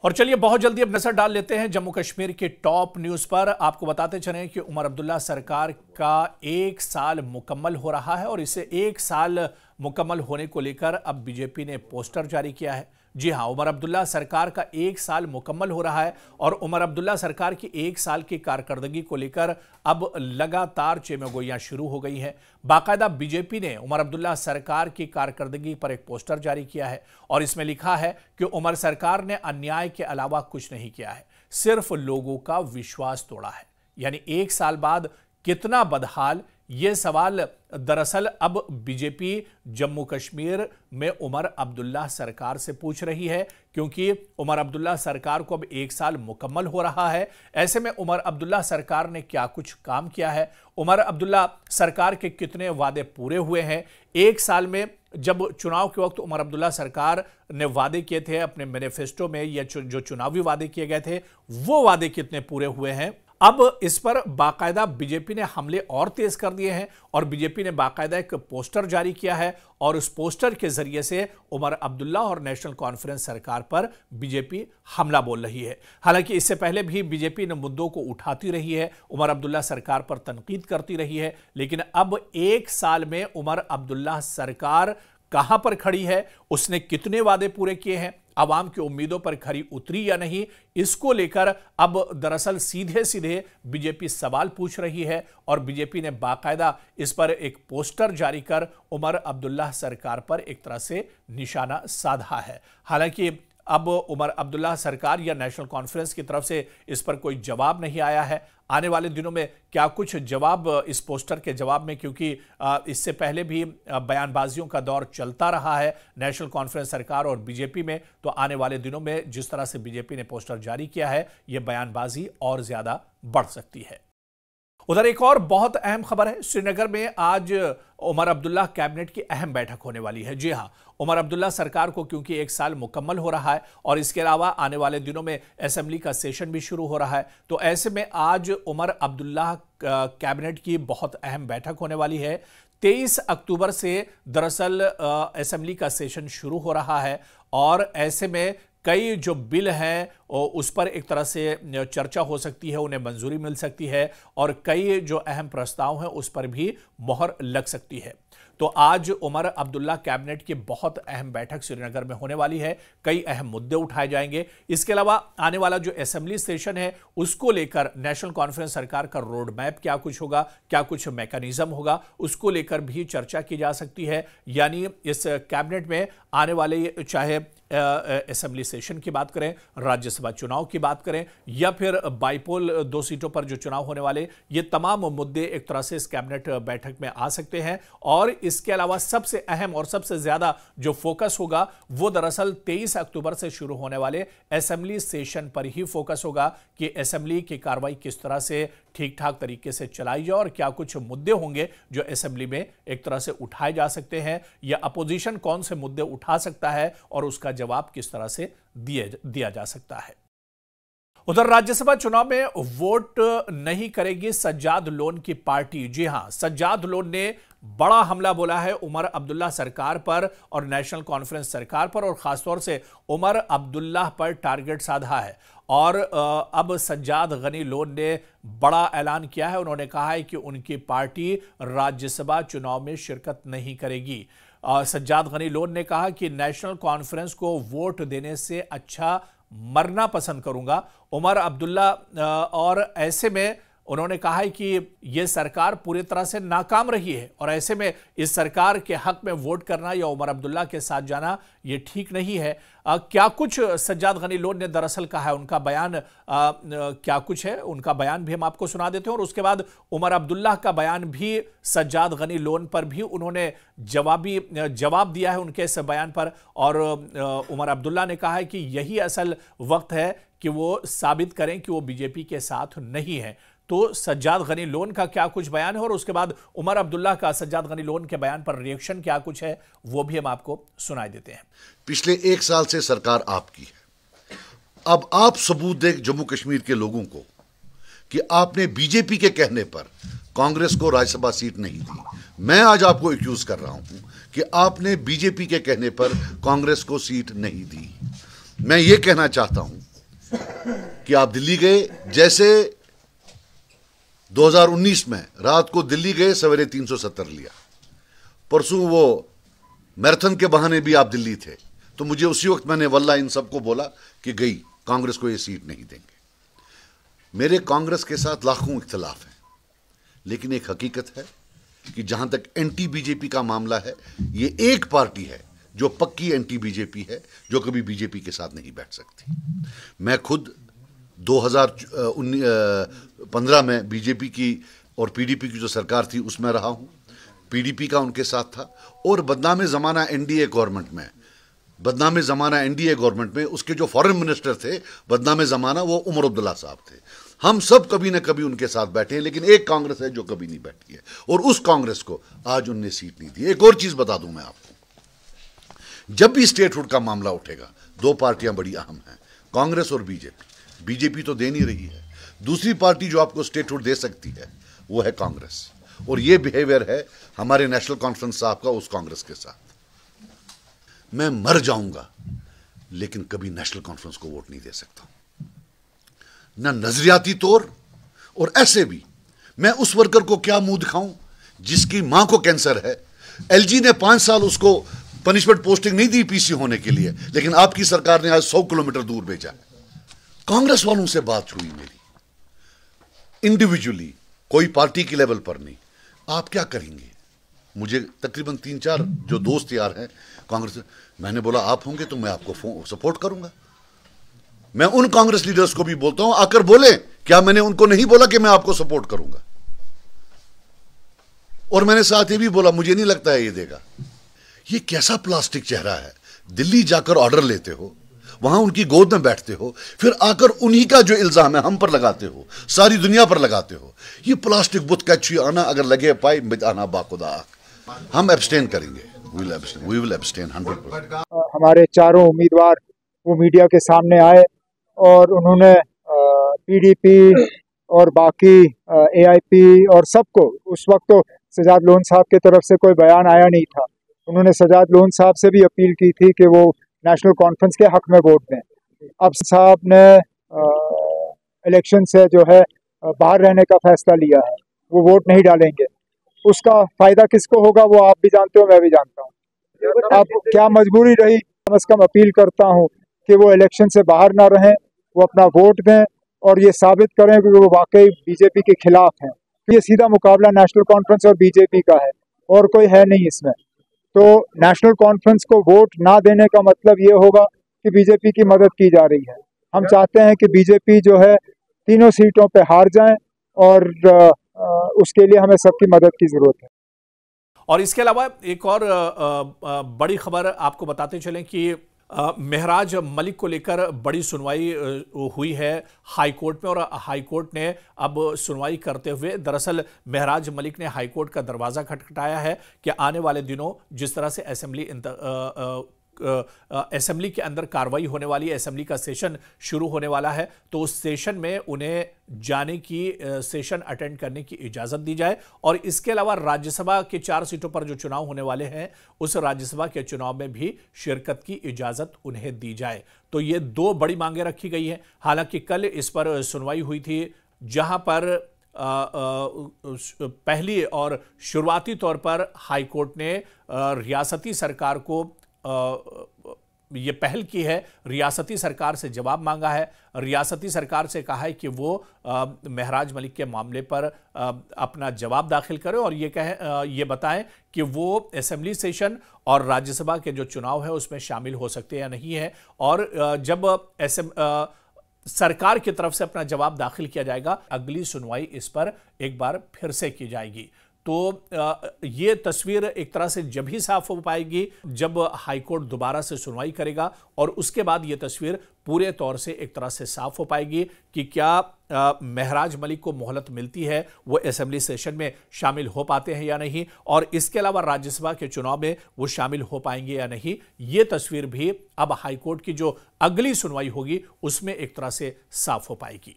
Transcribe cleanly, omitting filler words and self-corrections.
और चलिए बहुत जल्दी अब नजर डाल लेते हैं जम्मू कश्मीर के टॉप न्यूज पर। आपको बताते चलें कि उमर अब्दुल्ला सरकार का 1 साल मुकम्मल हो रहा है और इसे 1 साल मुकम्मल होने को लेकर अब बीजेपी ने पोस्टर जारी किया है। जी हां, उमर अब्दुल्ला सरकार का 1 साल मुकम्मल हो रहा है और उमर अब्दुल्ला सरकार की 1 साल की कारकर्दगी को लेकर अब लगातार चेमेगोइयां शुरू हो गई हैं। बाकायदा बीजेपी ने उमर अब्दुल्ला सरकार की कारकर्दगी पर एक पोस्टर जारी किया है और इसमें लिखा है कि उमर सरकार ने अन्याय के अलावा कुछ नहीं किया है, सिर्फ लोगों का विश्वास तोड़ा है। यानी 1 साल बाद कितना बदहाल, यह सवाल दरअसल अब बीजेपी जम्मू कश्मीर में उमर अब्दुल्ला सरकार से पूछ रही है, क्योंकि उमर अब्दुल्ला सरकार को अब 1 साल मुकम्मल हो रहा है। ऐसे में उमर अब्दुल्ला सरकार ने क्या कुछ काम किया है, उमर अब्दुल्ला सरकार के कितने वादे पूरे हुए हैं। 1 साल में जब चुनाव के वक्त उमर अब्दुल्ला सरकार ने वादे किए थे अपने मैनिफेस्टो में, या जो चुनावी वादे किए गए थे वो वादे कितने पूरे हुए हैं। अब इस पर बाकायदा बीजेपी ने हमले और तेज कर दिए हैं और बीजेपी ने बाकायदा एक पोस्टर जारी किया है और उस पोस्टर के जरिए से उमर अब्दुल्ला और नेशनल कॉन्फ्रेंस सरकार पर बीजेपी हमला बोल रही है। हालांकि इससे पहले भी बीजेपी ने मुद्दों को उठाती रही है, उमर अब्दुल्ला सरकार पर तनकीद करती रही है, लेकिन अब 1 साल में उमर अब्दुल्ला सरकार कहां पर खड़ी है, उसने कितने वादे पूरे किए हैं, आवाम की उम्मीदों पर खरी उतरी या नहीं, इसको लेकर अब दरअसल सीधे सीधे बीजेपी सवाल पूछ रही है और बीजेपी ने बाकायदा इस पर एक पोस्टर जारी कर उमर अब्दुल्ला सरकार पर एक तरह से निशाना साधा है। हालांकि अब उमर अब्दुल्ला सरकार या नेशनल कॉन्फ्रेंस की तरफ से इस पर कोई जवाब नहीं आया है। आने वाले दिनों में क्या कुछ जवाब इस पोस्टर के जवाब में, क्योंकि इससे पहले भी बयानबाजियों का दौर चलता रहा है नेशनल कॉन्फ्रेंस सरकार और बीजेपी में, तो आने वाले दिनों में जिस तरह से बीजेपी ने पोस्टर जारी किया है यह बयानबाजी और ज्यादा बढ़ सकती है। उधर एक और बहुत अहम खबर है, श्रीनगर में आज उमर अब्दुल्ला कैबिनेट की अहम बैठक होने वाली है। जी हां, उमर अब्दुल्ला सरकार को क्योंकि 1 साल मुकम्मल हो रहा है और इसके अलावा आने वाले दिनों में असेंबली का सेशन भी शुरू हो रहा है, तो ऐसे में आज उमर अब्दुल्ला कैबिनेट की बहुत अहम बैठक होने वाली है। 23 अक्टूबर से दरअसल असेंबली का सेशन शुरू हो रहा है और ऐसे में कई जो बिल हैं उस पर एक तरह से चर्चा हो सकती है, उन्हें मंजूरी मिल सकती है और कई जो अहम प्रस्ताव हैं उस पर भी मोहर लग सकती है। तो आज उमर अब्दुल्ला कैबिनेट की बहुत अहम बैठक श्रीनगर में होने वाली है, कई अहम मुद्दे उठाए जाएंगे। इसके अलावा आने वाला जो असेंबली सेशन है उसको लेकर नेशनल कॉन्फ्रेंस सरकार का रोड मैप क्या कुछ होगा, क्या कुछ मैकेनिज्म होगा, उसको लेकर भी चर्चा की जा सकती है। यानी इस कैबिनेट में आने वाले चाहे असेंबली सेशन की बात करें, राज्यसभा चुनाव की बात करें या फिर बाइपोल 2 सीटों पर जो चुनाव होने वाले, ये तमाम मुद्दे एक तरह से इस कैबिनेट बैठक में आ सकते हैं। और इसके अलावा सबसे अहम और सबसे ज्यादा जो फोकस होगा वो दरअसल 23 अक्टूबर से शुरू होने वाले असेंबली सेशन पर ही फोकस होगा कि असेंबली की कार्रवाई किस तरह से ठीक ठाक तरीके से चलाई जाए और क्या कुछ मुद्दे होंगे जो असेंबली में एक तरह से उठाए जा सकते हैं, या अपोजिशन कौन से मुद्दे उठा सकता है और उसका जवाब किस तरह से दिया जा सकता है। उधर राज्यसभा चुनाव में वोट नहीं करेगी सज्जाद लोन की पार्टी। जी हां, सज्जाद लोन ने बड़ा हमला बोला है उमर अब्दुल्ला सरकार पर और नेशनल कॉन्फ्रेंस सरकार पर और खासतौर से उमर अब्दुल्ला पर टारगेट साधा है। और अब सज्जाद गनी लोन ने बड़ा ऐलान किया है, उन्होंने कहा है कि उनकी पार्टी राज्यसभा चुनाव में शिरकत नहीं करेगी। सज्जाद गनी लोन ने कहा कि नेशनल कॉन्फ्रेंस को वोट देने से अच्छा मरना पसंद करूंगा उमर अब्दुल्ला। और ऐसे में उन्होंने कहा है कि यह सरकार पूरी तरह से नाकाम रही है और ऐसे में इस सरकार के हक में वोट करना या उमर अब्दुल्ला के साथ जाना यह ठीक नहीं है। क्या कुछ सज्जाद गनी लोन ने दरअसल कहा है, उनका बयान क्या कुछ है, उनका बयान भी हम आपको सुना देते हैं और उसके बाद उमर अब्दुल्ला का बयान भी, सज्जाद गनी लोन पर भी उन्होंने जवाब दिया है उनके इस बयान पर। और उमर अब्दुल्ला ने कहा है कि यही असल वक्त है कि वो साबित करें कि वो बीजेपी के साथ नहीं है। तो सज्जाद गनी लोन का क्या कुछ बयान है और उसके बाद उमर अब्दुल्ला का सज्जाद गनी लोन के बयान पर रिएक्शन क्या कुछ है, वो भी हम आपको सुनाई देते हैं। पिछले 1 साल से सरकार आपकी है, अब आप सबूत दें जम्मू कश्मीर के लोगों को कि आपने बीजेपी के कहने पर कांग्रेस को राज्यसभा सीट नहीं दी। मैं आज आपको एक्यूज कर रहा हूं कि आपने बीजेपी के कहने पर कांग्रेस को सीट नहीं दी। मैं ये कहना चाहता हूं कि आप दिल्ली गए, जैसे 2019 में रात को दिल्ली गए, सवेरे 370 लिया। परसों वो मैराथन के बहाने भी आप दिल्ली थे, तो मुझे उसी वक्त मैंने वल्ला इन सबको बोला कि गई, कांग्रेस को ये सीट नहीं देंगे। मेरे कांग्रेस के साथ लाखों इख्तलाफ हैं, लेकिन एक हकीकत है कि जहां तक एंटी बीजेपी का मामला है, ये एक पार्टी है जो पक्की एंटी बीजेपी है, जो कभी बीजेपी के साथ नहीं बैठ सकती। मैं खुद 2015 में बीजेपी की और पीडीपी की जो सरकार थी उसमें रहा हूं, पीडीपी का उनके साथ था। और बदनाम ज़माना एनडीए गवर्नमेंट में, बदनाम ज़माना एनडीए गवर्नमेंट में उसके जो फॉरेन मिनिस्टर थे बदनाम ज़माना, वो उमर अब्दुल्ला साहब थे। हम सब कभी ना कभी उनके साथ बैठे हैं, लेकिन एक कांग्रेस है जो कभी नहीं बैठी है, और उस कांग्रेस को आज उनने सीट नहीं दी। एक और चीज बता दूं मैं आपको, जब भी स्टेटहुड का मामला उठेगा, दो पार्टियां बड़ी अहम हैं, कांग्रेस और बीजेपी। बीजेपी तो दे नहीं रही है, दूसरी पार्टी जो आपको स्टेटहुड दे सकती है वो है कांग्रेस। और ये बिहेवियर है हमारे नेशनल कॉन्फ्रेंस साहब का उस कांग्रेस के साथ। मैं मर जाऊंगा लेकिन कभी नेशनल कॉन्फ्रेंस को वोट नहीं दे सकता, ना नजरियाती तौर, और ऐसे भी मैं उस वर्कर को क्या मुंह दिखाऊं जिसकी मां को कैंसर है। एलजी ने 5 साल उसको पनिशमेंट पोस्टिंग नहीं दी पीसी होने के लिए, लेकिन आपकी सरकार ने आज 100 किलोमीटर दूर भेजा है। कांग्रेस वालों से बात हुई मेरी इंडिविजुअली, कोई पार्टी की लेवल पर नहीं। आप क्या करेंगे? मुझे तकरीबन 3-4 जो दोस्त यार हैं कांग्रेस, मैंने बोला आप होंगे तो मैं आपको सपोर्ट करूंगा। मैं उन कांग्रेस लीडर्स को भी बोलता हूं, आकर बोले, क्या मैंने उनको नहीं बोला कि मैं आपको सपोर्ट करूंगा? और मैंने साथ ये भी बोला, मुझे नहीं लगता है ये देगा। ये कैसा प्लास्टिक चेहरा है? दिल्ली जाकर ऑर्डर लेते हो, वहां उनकी गोद में बैठते हो, फिर आकर उन्हीं का जो इल्जाम है हम पर लगाते हो, सारी दुनिया पर लगाते हो। ये प्लास्टिक बुत कच्ची आना अगर लगे पाई मित आना बाखुदा। हम एब्सटेन करेंगे, वी विल एब्सटेन 100%। हमारे चारों उम्मीदवार वो मीडिया के सामने आए और उन्होंने पीडीपी और बाकी एआईपी और सबको, उस वक्त तो सजाद लोन साहब की तरफ से कोई बयान आया नहीं था, उन्होंने सजाद लोन साहब से भी अपील की थी कि वो नेशनल कॉन्फ्रेंस के हक में वोट दें। अब साहब ने इलेक्शन से जो है बाहर रहने का फैसला लिया है, वो वोट नहीं डालेंगे। उसका फ़ायदा किसको होगा वो आप भी जानते हो, मैं भी जानता हूँ। अब क्या मजबूरी रही, कम से कम अपील करता हूँ कि वो इलेक्शन से बाहर ना रहें, वो अपना वोट दें और ये साबित करें कि वो वाकई बीजेपी के खिलाफ हैं। ये सीधा मुकाबला नेशनल कॉन्फ्रेंस और बीजेपी का है और कोई है नहीं इसमें। तो नेशनल कॉन्फ्रेंस को वोट ना देने का मतलब ये होगा कि बीजेपी की मदद की जा रही है। हम चाहते हैं कि बीजेपी जो है तीनों सीटों पे हार जाए और उसके लिए हमें सबकी मदद की जरूरत है। और इसके अलावा एक और बड़ी खबर आपको बताते चलें कि महराज मलिक को लेकर बड़ी सुनवाई हुई है हाई कोर्ट में, और हाई कोर्ट ने अब सुनवाई करते हुए दरअसल महराज मलिक ने हाई कोर्ट का दरवाज़ा खटखटाया है कि आने वाले दिनों जिस तरह से असेंबली के अंदर कार्रवाई होने वाली है, असेंबली का सेशन शुरू होने वाला है, तो उस सेशन में उन्हें जाने की, सेशन अटेंड करने की इजाज़त दी जाए। और इसके अलावा राज्यसभा के 4 सीटों पर जो चुनाव होने वाले हैं, उस राज्यसभा के चुनाव में भी शिरकत की इजाज़त उन्हें दी जाए। तो ये 2 बड़ी मांगें रखी गई हैं। हालांकि कल इस पर सुनवाई हुई थी, जहां पर पहली और शुरुआती तौर पर हाई कोर्ट ने रियासती सरकार को ये पहल की है, रियासती सरकार से जवाब मांगा है, रियासती सरकार से कहा है कि वो महराज मलिक के मामले पर अपना जवाब दाखिल करें और ये बताएं कि वो असेंबली सेशन और राज्यसभा के जो चुनाव है उसमें शामिल हो सकते हैं या नहीं है। और जब सरकार की तरफ से अपना जवाब दाखिल किया जाएगा, अगली सुनवाई इस पर एक बार फिर से की जाएगी। तो ये तस्वीर एक तरह से जब ही साफ हो पाएगी जब हाईकोर्ट दोबारा से सुनवाई करेगा, और उसके बाद ये तस्वीर पूरे तौर से एक तरह से साफ हो पाएगी कि क्या महराज मलिक को मोहलत मिलती है, वो असेंबली सेशन में शामिल हो पाते हैं या नहीं, और इसके अलावा राज्यसभा के चुनाव में वो शामिल हो पाएंगे या नहीं। ये तस्वीर भी अब हाईकोर्ट की जो अगली सुनवाई होगी उसमें एक तरह से साफ हो पाएगी।